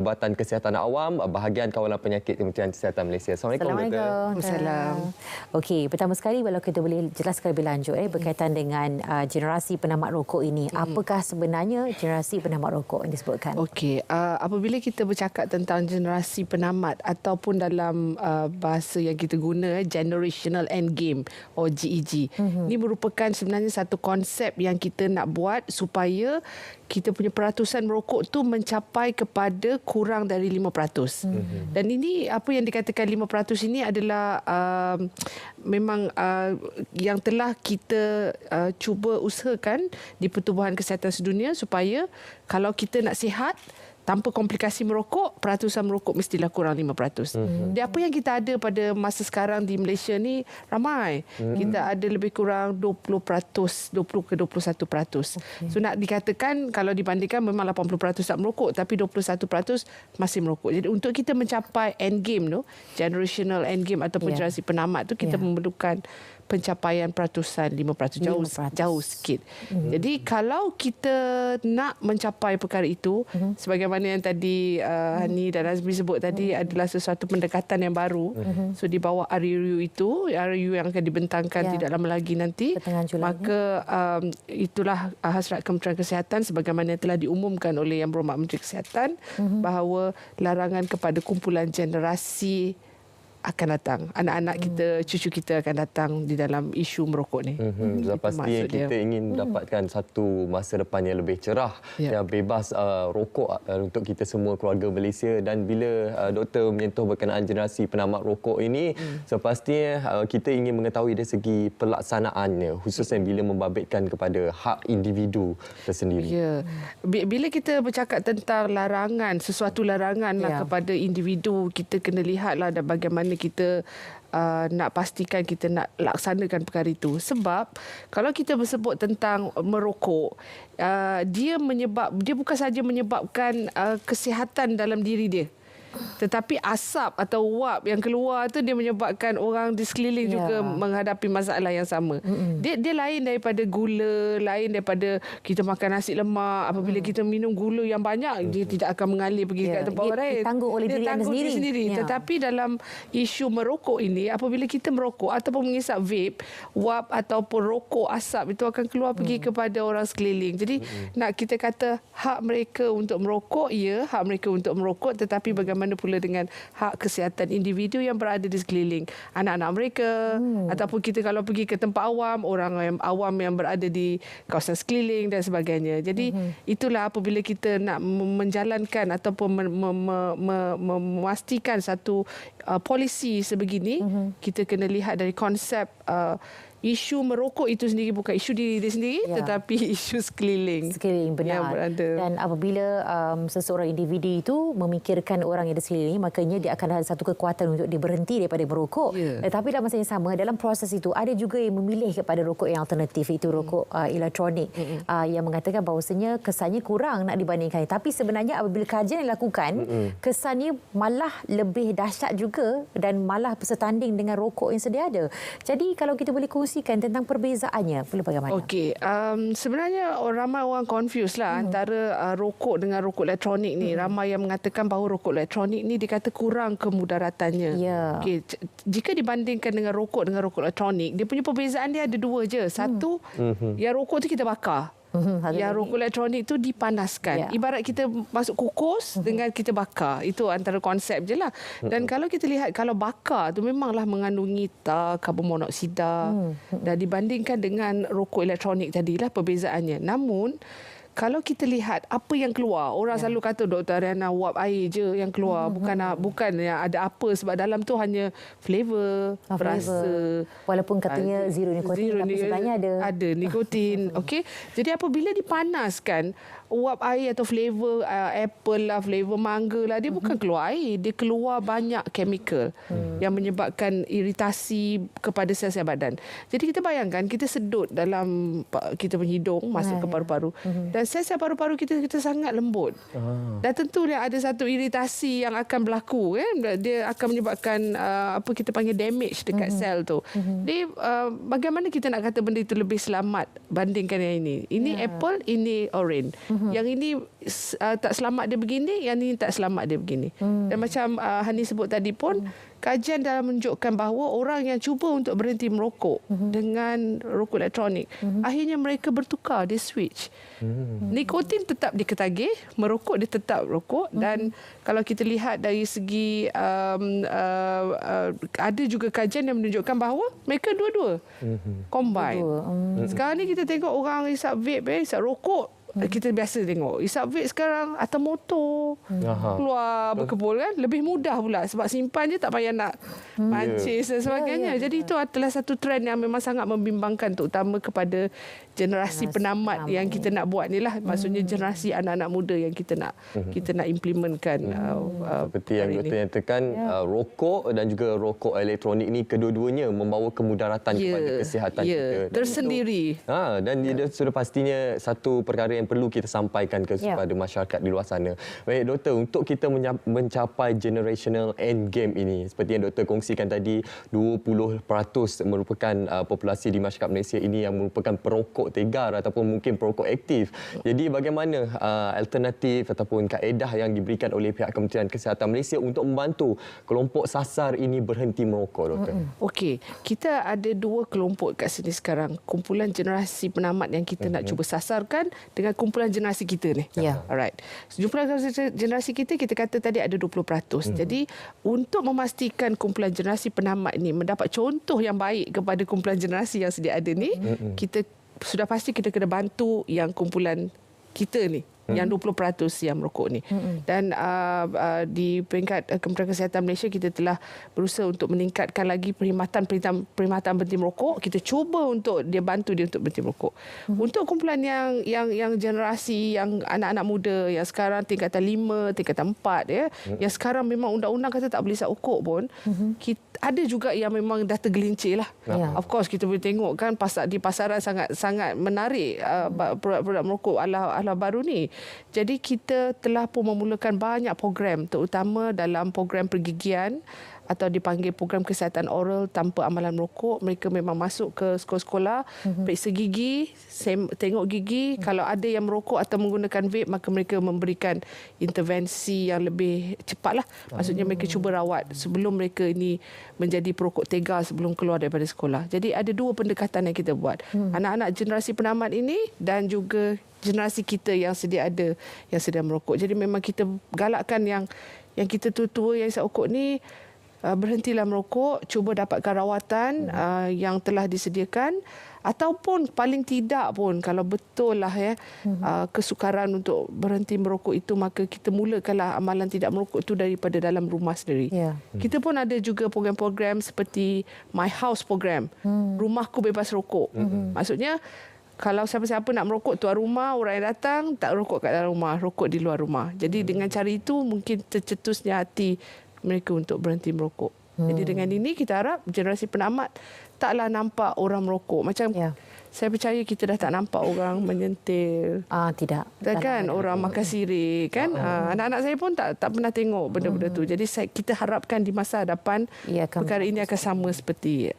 Jabatan Kesihatan Awam, Bahagian Kawalan Penyakit Kementerian Kesihatan Malaysia. Assalamualaikum, Doktor. Waalaikumsalam. Okey, pertama sekali kalau kita boleh jelaskan lebih lanjut berkaitan dengan generasi penamat rokok ini. Apakah sebenarnya generasi penamat rokok yang disebutkan? Okey, apabila kita bercakap tentang generasi penamat ataupun dalam bahasa yang kita guna generational end game atau GEG. Ini merupakan sebenarnya satu konsep yang kita nak buat supaya kita punya peratusan merokok tu mencapai kepada kurang dari 5%. Dan ini apa yang dikatakan 5% ini adalah memang yang telah kita cuba usahakan di Pertubuhan Kesihatan Sedunia supaya kalau kita nak sihat tanpa komplikasi merokok, peratusan merokok mestilah kurang 5%. Jadi apa yang kita ada pada masa sekarang di Malaysia ni ramai. Kita ada lebih kurang 20%, 20 ke 21%. So nak dikatakan kalau dibandingkan memang 80% tak merokok tapi 21% masih merokok. Jadi untuk kita mencapai end game tu, generational end game ataupun generasi penamat tu kita memerlukan pencapaian peratusan 5%. Jauh sikit. Jadi kalau kita nak mencapai perkara itu, sebagaimana yang tadi Hani dan Azmi sebut tadi adalah sesuatu pendekatan yang baru. So di bawah RUU itu, RUU yang akan dibentangkan tidak lama lagi nanti, maka itulah hasrat Kementerian Kesihatan sebagaimana yang telah diumumkan oleh Yang Berhormat Menteri Kesihatan bahawa larangan kepada kumpulan generasi akan datang. Anak-anak kita, cucu kita akan datang di dalam isu merokok ni. Pastinya kita ingin mendapatkan satu masa depan yang lebih cerah, yang bebas rokok untuk kita semua keluarga Malaysia. Dan bila doktor menyentuh berkenaan generasi penamat rokok ini, sepastinya kita ingin mengetahui dari segi pelaksanaannya, khususnya bila membabitkan kepada hak individu tersendiri. Ya. Bila kita bercakap tentang larangan, sesuatu larangan kepada individu, kita kena lihatlah bagaimana kita nak pastikan kita nak laksanakan perkara itu. Sebab kalau kita bersebut tentang merokok, dia bukan sahaja menyebabkan kesihatan dalam diri dia, tetapi asap atau wap yang keluar tu dia menyebabkan orang di sekeliling juga menghadapi masalah yang sama. Dia lain daripada gula, lain daripada kita makan nasi lemak. Apabila kita minum gula yang banyak, dia tidak akan mengalir pergi kat tempat orang lain. Ditanggung oleh diri anda sendiri. Tetapi dalam isu merokok ini, apabila kita merokok ataupun mengisap vape, wap ataupun rokok asap itu akan keluar pergi kepada orang sekeliling. Jadi nak kita kata hak mereka untuk merokok, hak mereka untuk merokok, tetapi bagaimana pula dengan hak kesihatan individu yang berada di sekeliling, anak-anak mereka, ataupun kita kalau pergi ke tempat awam, orang yang awam yang berada di kawasan sekeliling dan sebagainya. Jadi itulah apabila kita nak menjalankan ataupun memastikan satu polisi sebegini, kita kena lihat dari konsep isu merokok itu sendiri bukan isu diri dia sendiri, tetapi isu sekeliling. Benar. Dan apabila seseorang individu itu memikirkan orang yang di sekeliling, makanya dia akan ada satu kekuatan untuk dia berhenti daripada merokok. Tetapi dalam masa yang sama, dalam proses itu ada juga yang memilih kepada rokok yang alternatif, itu rokok elektronik, yang mengatakan bahawasanya kesannya kurang nak dibandingkan. Tapi sebenarnya apabila kajian dilakukan, kesannya malah lebih dahsyat juga dan malah bersetanding dengan rokok yang sedia ada. Jadi kalau kita boleh kongsikan tentang perbezaannya, boleh bagaimana? Okey, sebenarnya ramai orang confuse lah antara rokok dengan rokok elektronik ni. Ramai yang mengatakan bahawa rokok elektronik ni dikata kurang kemudaratannya. Okey, jika dibandingkan dengan rokok elektronik, dia punya perbezaan dia ada dua je. Satu, yang rokok tu kita bakar. Yang rokok elektronik tu dipanaskan. Ibarat kita masuk kukus dengan kita bakar. Itu antara konsep je lah. Dan kalau kita lihat, kalau bakar tu memanglah mengandungi karbon monoksida. Dan dibandingkan dengan rokok elektronik tadilah perbezaannya. Namun kalau kita lihat apa yang keluar, orang selalu kata Dr. Ariana wap air je yang keluar, bukan yang ada apa, sebab dalam tu hanya flavor, rasa. Walaupun katanya zero nikotin, tapi sebenarnya ada nikotin. Okey. Jadi apabila dipanaskan, uap air atau flavor apple lah, flavor mangga lah, dia bukan keluar air, dia keluar banyak chemical yang menyebabkan iritasi kepada sel-sel badan. Jadi kita bayangkan kita sedut dalam kita punya hidung masuk ke paru-paru dan Dan sel-sel paru-paru kita sangat lembut. Dan tentunya ada satu iritasi yang akan berlaku, kan? Dia akan menyebabkan apa kita panggil damage dekat sel tu. Jadi bagaimana kita nak kata benda itu lebih selamat bandingkan yang ini? Ini apple, ini orange. Yang ini tak selamat dia begini, yang ini tak selamat dia begini. Dan macam Hani sebut tadi pun, kajian dalam menunjukkan bahawa orang yang cuba untuk berhenti merokok dengan rokok elektronik, akhirnya mereka bertukar, dia switch. Nikotin tetap diketagih, merokok dia tetap rokok. Dan kalau kita lihat dari segi ada juga kajian yang menunjukkan bahawa mereka dua-dua combine. Sekarang ni kita tengok orang isap vape, isap rokok. Kita biasa tengok isap vape sekarang atas motor keluar berkebul, kan, lebih mudah pula sebab simpan je, tak payah nak mancis dan sebagainya. Jadi itu adalah satu trend yang memang sangat membimbangkan, terutama kepada generasi penamat yang kita nak buat ni lah. Maksudnya generasi anak-anak muda yang kita nak implementkan. Seperti yang doktor nyatakan, rokok dan juga rokok elektronik ni kedua-duanya membawa kemudaratan kepada kesihatan kita. Tersendiri. Dan dia sudah pastinya satu perkara yang perlu kita sampaikan kepada masyarakat di luar sana. Baik doktor, untuk kita mencapai generational end game ini, seperti yang doktor kongsikan tadi, 20% merupakan populasi di masyarakat Malaysia ini yang merupakan perokok tegar ataupun mungkin perokok aktif. Jadi bagaimana alternatif ataupun kaedah yang diberikan oleh pihak Kementerian Kesihatan Malaysia untuk membantu kelompok sasar ini berhenti merokok, doktor? Okey, kita ada dua kelompok kat sini sekarang. Kumpulan generasi penamat yang kita nak cuba sasarkan dengan kumpulan generasi kita ni. Alright. Kumpulan generasi kita kata tadi ada 20%. Jadi untuk memastikan kumpulan generasi penamat ni mendapat contoh yang baik kepada kumpulan generasi yang sedia ada ni, kita sudah pasti kita kena bantu yang kumpulan kita ni, yang 20% yang merokok ni. Dan di peringkat Kementerian Kesihatan Malaysia, kita telah berusaha untuk meningkatkan lagi perkhidmatan berhenti merokok. Kita cuba untuk bantu dia untuk berhenti merokok. Untuk kumpulan yang generasi yang anak-anak muda yang sekarang tingkatan 5, tingkatan 4 yang sekarang memang undang-undang kata tak boleh isap rokok pun, ada juga yang memang dah tergelincir lah. Of course kita boleh tengok kan di pasaran sangat menarik produk-produk merokok ala baru ni. Jadi kita telah pun memulakan banyak program, terutama dalam program pergigian atau dipanggil program kesihatan oral tanpa amalan merokok. Mereka memang masuk ke sekolah-sekolah, periksa gigi, tengok gigi. Kalau ada yang merokok atau menggunakan vape, maka mereka memberikan intervensi yang lebih cepatlah. Maksudnya mereka cuba rawat sebelum mereka ini menjadi perokok tegar sebelum keluar daripada sekolah. Jadi ada dua pendekatan yang kita buat. Anak-anak generasi penamat ini dan juga generasi kita yang sedia ada, yang sedang merokok. Jadi memang kita galakkan yang kita tua-tua yang isap rokok ni, berhentilah merokok, cuba dapatkan rawatan yang telah disediakan, ataupun paling tidak pun kalau betul lah kesukaran untuk berhenti merokok itu, maka kita mulakanlah amalan tidak merokok itu daripada dalam rumah sendiri. Kita pun ada juga program-program seperti My House program, Rumahku Bebas Rokok. Maksudnya kalau siapa-siapa nak merokok, tuan rumah, orang yang datang, tak rokok kat dalam rumah, rokok di luar rumah. Jadi dengan cara itu mungkin tercetusnya hati mereka untuk berhenti merokok. Jadi dengan ini kita harap generasi penamat taklah nampak orang merokok. Macam saya percaya kita dah tak nampak orang menyentil. Tidak. Kan orang makan sirih kan. Anak-anak saya pun tak pernah tengok benda-benda tu. Jadi kita harapkan di masa hadapan perkara ini akan sama seperti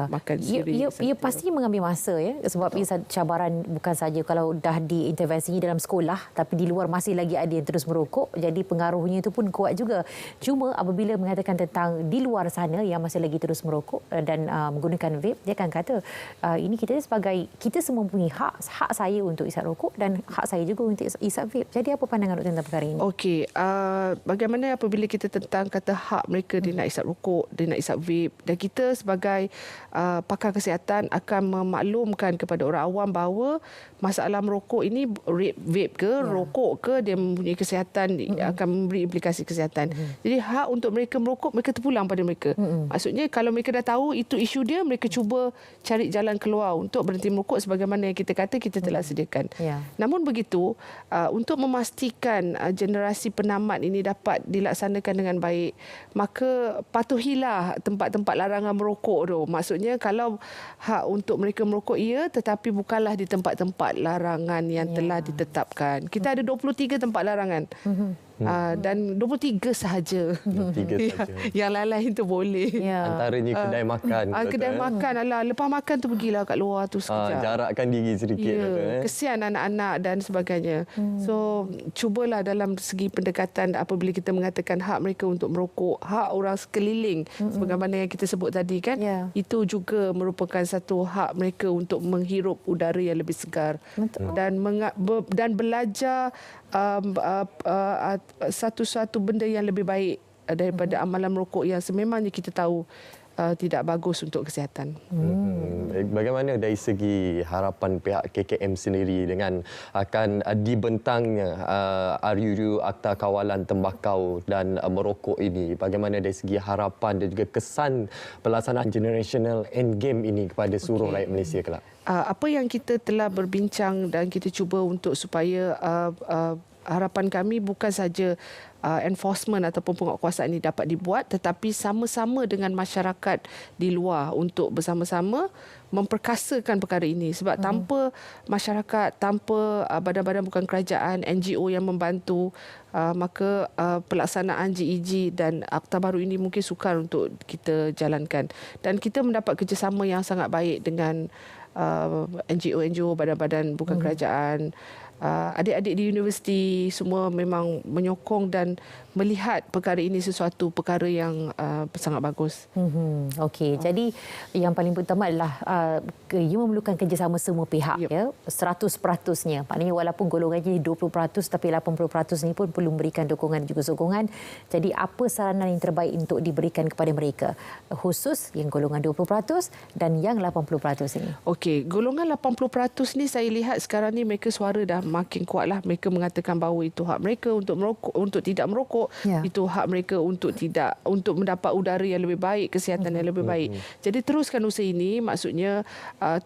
makan sirih. Ia pasti mengambil masa sebab ia cabaran bukan saja kalau dah diintervensi dalam sekolah, tapi di luar masih lagi ada yang terus merokok. Jadi pengaruhnya itu pun kuat juga. Cuma apabila mengatakan tentang di luar sana yang masih lagi terus merokok dan menggunakan vape, dia akan kata ini kita semua mempunyai hak saya untuk isap rokok dan hak saya juga untuk isap vape. Jadi apa pandangan doktor tentang perkara ini? Okey, bagaimana apabila kita tentang kata hak mereka, dia nak isap rokok, dia nak isap vape, dan kita sebagai pakar kesihatan akan memaklumkan kepada orang awam bahawa masalah merokok ini vape ke rokok ke, dia mempunyai kesihatan, akan memberi implikasi kesihatan. Jadi hak untuk mereka merokok, mereka terpulang pada mereka. Maksudnya kalau mereka dah tahu itu isu dia, mereka cuba cari jalan keluar untuk untuk berhenti merokok sebagaimana yang kita kata kita telah sediakan. Namun begitu, untuk memastikan generasi penamat ini dapat dilaksanakan dengan baik, maka patuhilah tempat-tempat larangan merokok tu. Maksudnya kalau hak untuk mereka merokok tetapi bukanlah di tempat-tempat larangan yang telah ditetapkan. Kita ada 23 tempat larangan. Dan 23 sahaja. 23 sahaja. Yang lain tu boleh. Antaranya kedai makan. Kedai makan. Lepas makan tu pergilah kat luar tu sekejap. Jarakkan diri sedikit. Kesian anak-anak dan sebagainya. So, cubalah dalam segi pendekatan apabila kita mengatakan hak mereka untuk merokok, hak orang sekeliling, sebagaimana yang kita sebut tadi kan, itu juga merupakan satu hak mereka untuk menghirup udara yang lebih segar. Dan belajar satu-satu benda yang lebih baik daripada amalan merokok yang sememangnya kita tahu tidak bagus untuk kesihatan. Bagaimana dari segi harapan pihak KKM sendiri dengan akan dibentangnya RUU Akta Kawalan Tembakau dan Merokok ini? Bagaimana dari segi harapan dan juga kesan pelaksanaan generational endgame ini kepada seluruh rakyat Malaysia kelak? Apa yang kita telah berbincang dan kita cuba untuk supaya harapan kami bukan saja enforcement ataupun penguatkuasaan ini dapat dibuat, tetapi sama-sama dengan masyarakat di luar untuk bersama-sama memperkasakan perkara ini. Sebab tanpa masyarakat, tanpa badan-badan bukan kerajaan, NGO yang membantu, maka pelaksanaan GEG dan Akta Baru ini mungkin sukar untuk kita jalankan. Dan kita mendapat kerjasama yang sangat baik dengan NGO, badan-badan bukan kerajaan, adik-adik di universiti semua memang menyokong dan melihat perkara ini sesuatu perkara yang sangat bagus. Okey, jadi yang paling utama adalah ia memerlukan kerjasama semua pihak, 100%-nya. Maknanya walaupun golongannya 20% tapi 80% ini pun perlu memberikan dukungan dan juga sokongan. Jadi apa saranan yang terbaik untuk diberikan kepada mereka, khusus yang golongan 20% dan yang 80% ini? Okey, golongan 80% ni saya lihat sekarang ni mereka suara dah makin kuatlah. Mereka mengatakan bahawa itu hak mereka untuk merokok, untuk tidak merokok. Itu hak mereka untuk mendapat udara yang lebih baik, kesihatan yang lebih baik. Jadi teruskan usaha ini, maksudnya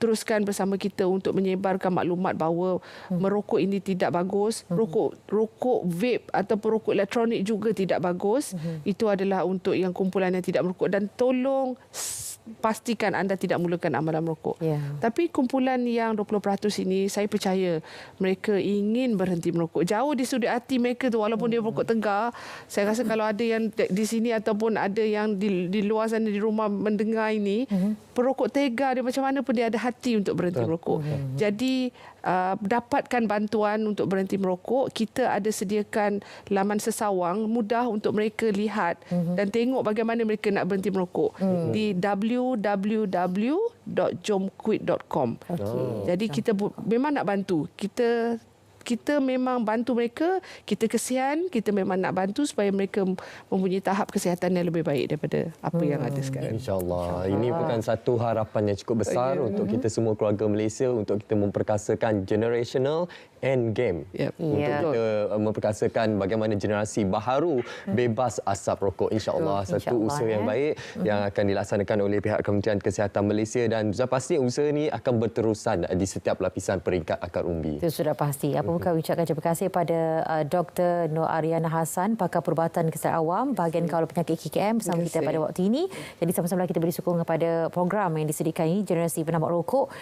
teruskan bersama kita untuk menyebarkan maklumat bahawa merokok ini tidak bagus. Rokok vape ataupun rokok elektronik juga tidak bagus. Itu adalah untuk yang kumpulan yang tidak merokok, dan tolong pastikan anda tidak mulakan amalan merokok. Tapi kumpulan yang 20% ini, saya percaya mereka ingin berhenti merokok. Jauh di sudut hati mereka tu, walaupun dia merokok tegar, saya rasa kalau ada yang di sini ataupun ada yang di luar sana di rumah mendengar ini, perokok tegar dia macam mana pun dia ada hati untuk berhenti merokok. Jadi dapatkan bantuan untuk berhenti merokok. Kita ada sediakan laman sesawang mudah untuk mereka lihat dan tengok bagaimana mereka nak berhenti merokok di www.jomquit.com. Jadi kita memang nak bantu. Kita memang bantu mereka, kita kesian, kita memang nak bantu supaya mereka mempunyai tahap kesihatan yang lebih baik daripada apa yang ada sekarang. InsyaAllah. Ini bukan satu harapan yang cukup besar untuk kita semua keluarga Malaysia, untuk kita memperkasakan generational endgame. Untuk kita memperkasakan bagaimana generasi baharu bebas asap rokok. InsyaAllah satu usaha yang baik yang akan dilaksanakan oleh pihak Kementerian Kesihatan Malaysia, dan sudah pasti usaha ini akan berterusan di setiap lapisan peringkat akar umbi. Itu sudah pasti. Bukan ucapkan terima kasih pada Dr. Nur Ariana Hassan, pakar perubatan kesihatan awam bahagian kawal penyakit KKM bersama kita pada waktu ini. Jadi sama-sama kita beri sokongan kepada program yang disediakan ini, Generasi Penamat Rokok.